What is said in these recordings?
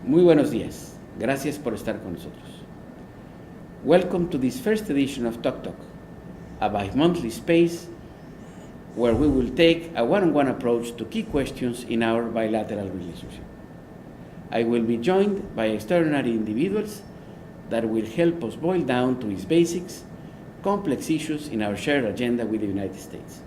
Muy buenos días. Gracias por estar con nosotros. Welcome to this first edition of Talk Talk, a bi-monthly space where we will take a one-on-one approach to key questions in our bilateral relationship. I will be joined by extraordinary individuals that will help us boil down to its basics, complex issues in our shared agenda with the United States.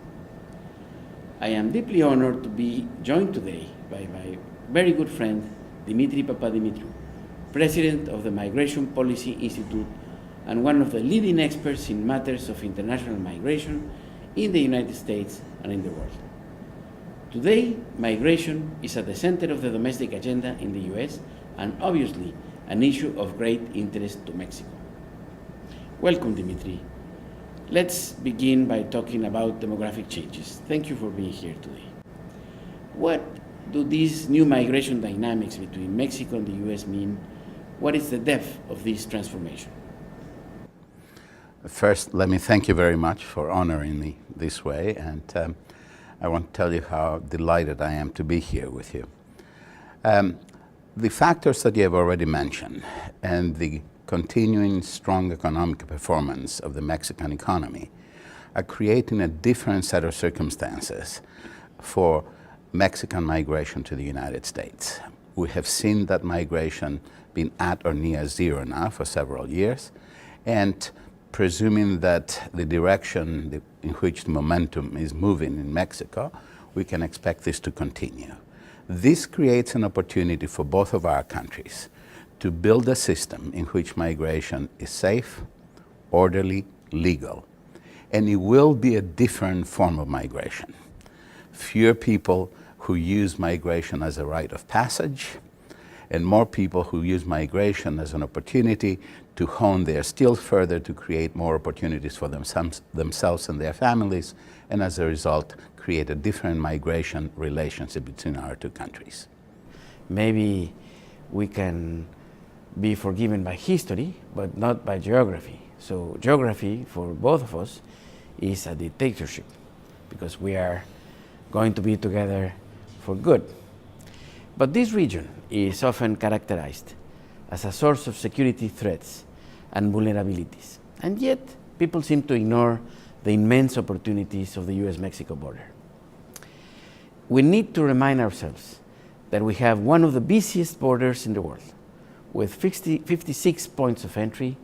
I am deeply honored to be joined today by my very good friend, Dimitri Papadimitriou, President of the Migration Policy Institute and one of the leading experts in matters of international migration in the United States and in the world. Today, migration is at the center of the domestic agenda in the US and obviously an issue of great interest to Mexico. Welcome, Dimitri. Let's begin by talking about demographic changes. Thank you for being here today. What do these new migration dynamics between Mexico and the US mean? What is the depth of this transformation? First, let me thank you very much for honoring me this way, and I want to tell you how delighted I am to be here with you. The factors that you have already mentioned and the continuing strong economic performance of the Mexican economy are creating a different set of circumstances for Mexican migration to the United States. We have seen that migration being at or near zero now for several years, and presuming that the direction in which the momentum is moving in Mexico, we can expect this to continue. This creates an opportunity for both of our countries to build a system in which migration is safe, orderly, legal, and it will be a different form of migration. Fewer people who use migration as a rite of passage, and more people who use migration as an opportunity to hone their skills further, to create more opportunities for themselves and their families, and as a result, create a different migration relationship between our two countries. Maybe we can be forgiven by history, but not by geography. So geography, for both of us, is a dictatorship, because we are going to be together for good. But this region is often characterized as a source of security threats and vulnerabilities. And yet, people seem to ignore the immense opportunities of the US-Mexico border. We need to remind ourselves that we have one of the busiest borders in the world, with 56 points of entry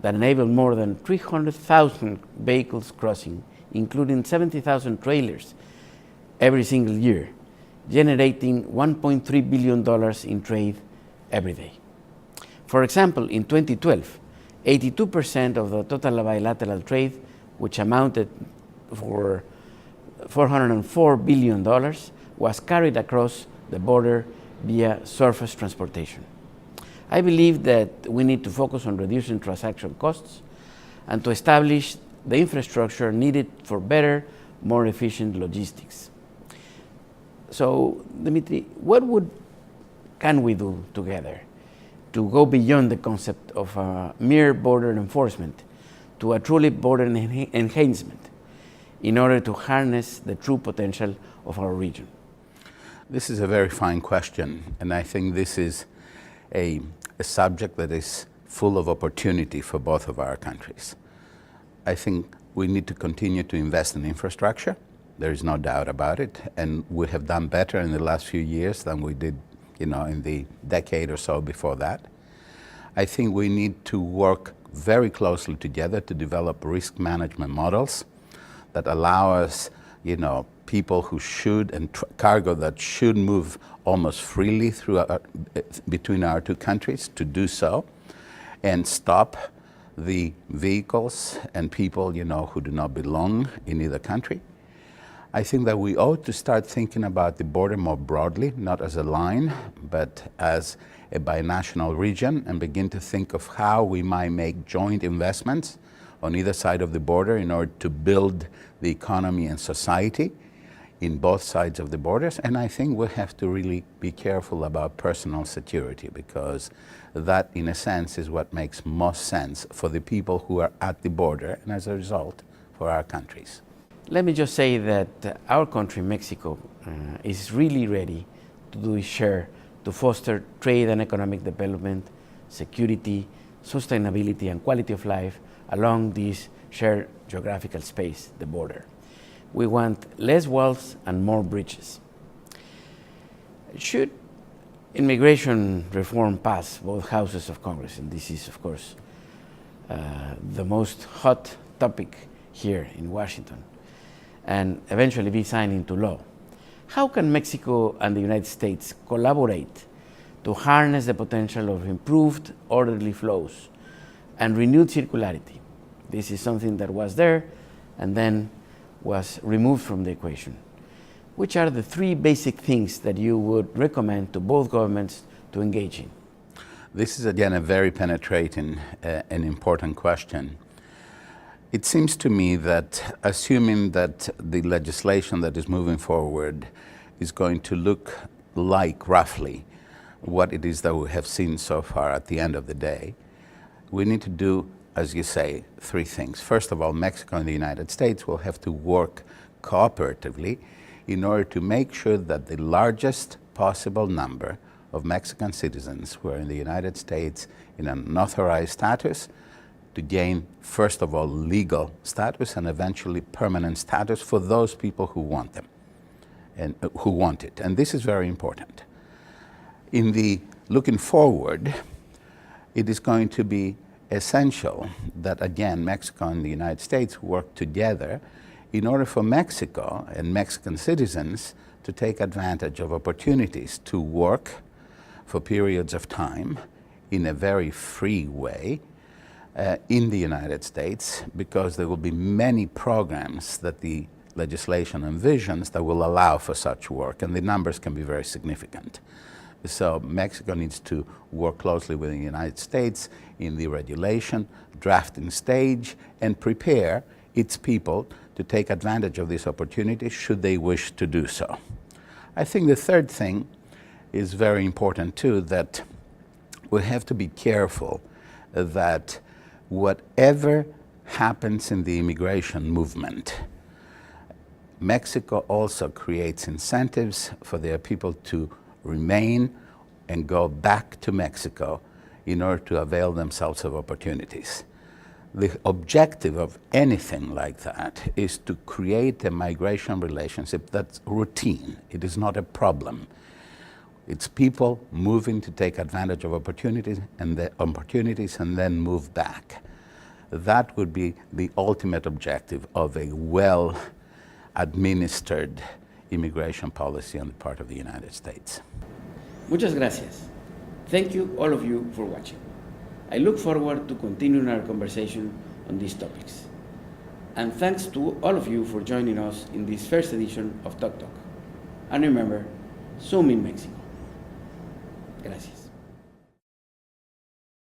that enable more than 300,000 vehicles crossing, including 70,000 trailers every single year, generating $1.3 billion in trade every day. For example, in 2012, 82% of the total bilateral trade, which amounted for $404 billion, was carried across the border via surface transportation. I believe that we need to focus on reducing transaction costs and to establish the infrastructure needed for better, more efficient logistics. So, Dimitri, what can we do together to go beyond the concept of mere border enforcement to a truly border enhancement in order to harness the true potential of our region? This is a very fine question, and I think this is a subject that is full of opportunity for both of our countries. I think we need to continue to invest in infrastructure. There is no doubt about it, and we have done better in the last few years than we did, in the decade or so before that. I think we need to work very closely together to develop risk management models that allow us, people who should and cargo that should move almost freely through between our two countries to do so, and stop the vehicles and people, who do not belong in either country. I think that we ought to start thinking about the border more broadly, not as a line, but as a binational region, and begin to think of how we might make joint investments on either side of the border in order to build the economy and society in both sides of the borders. And I think we have to really be careful about personal security, because that, in a sense, is what makes most sense for the people who are at the border, and as a result, for our countries. Let me just say that our country, Mexico, is really ready to do its share to foster trade and economic development, security, sustainability, and quality of life along this shared geographical space, the border. We want less walls and more bridges. Should immigration reform pass both houses of Congress, and this is, of course, the most hot topic here in Washington, and eventually be signed into law, how can Mexico and the United States collaborate to harness the potential of improved orderly flows and renewed circularity? This is something that was there and then was removed from the equation. Which are the three basic things that you would recommend to both governments to engage in? This is again a very penetrating and important question. It seems to me that assuming that the legislation that is moving forward is going to look like roughly what it is that we have seen so far at the end of the day, we need to do, as you say, three things. First of all, Mexico and the United States will have to work cooperatively in order to make sure that the largest possible number of Mexican citizens who are in the United States in an unauthorized status to gain, first of all, legal status and eventually permanent status for those people who want them and who want it. And this is very important. In the looking forward, it is going to be essential that, again, Mexico and the United States work together in order for Mexico and Mexican citizens to take advantage of opportunities to work for periods of time in a very free way in the United States, because there will be many programs that the legislation envisions that will allow for such work, and the numbers can be very significant. So Mexico needs to work closely with the United States in the regulation, drafting stage, and prepare its people to take advantage of this opportunity should they wish to do so. I think the third thing is very important too, that we have to be careful that whatever happens in the immigration movement, Mexico also creates incentives for their people to remain and go back to Mexico in order to avail themselves of opportunities. The objective of anything like that is to create a migration relationship that's routine. It is not a problem. It's people moving to take advantage of opportunities and then move back. That would be the ultimate objective of a well-administered immigration policy on the part of the United States. Muchas gracias. Thank you, all of you, for watching. I look forward to continuing our conversation on these topics. And thanks to all of you for joining us in this first edition of Talk Talk. And remember, Zoom in Mexico. Gracias.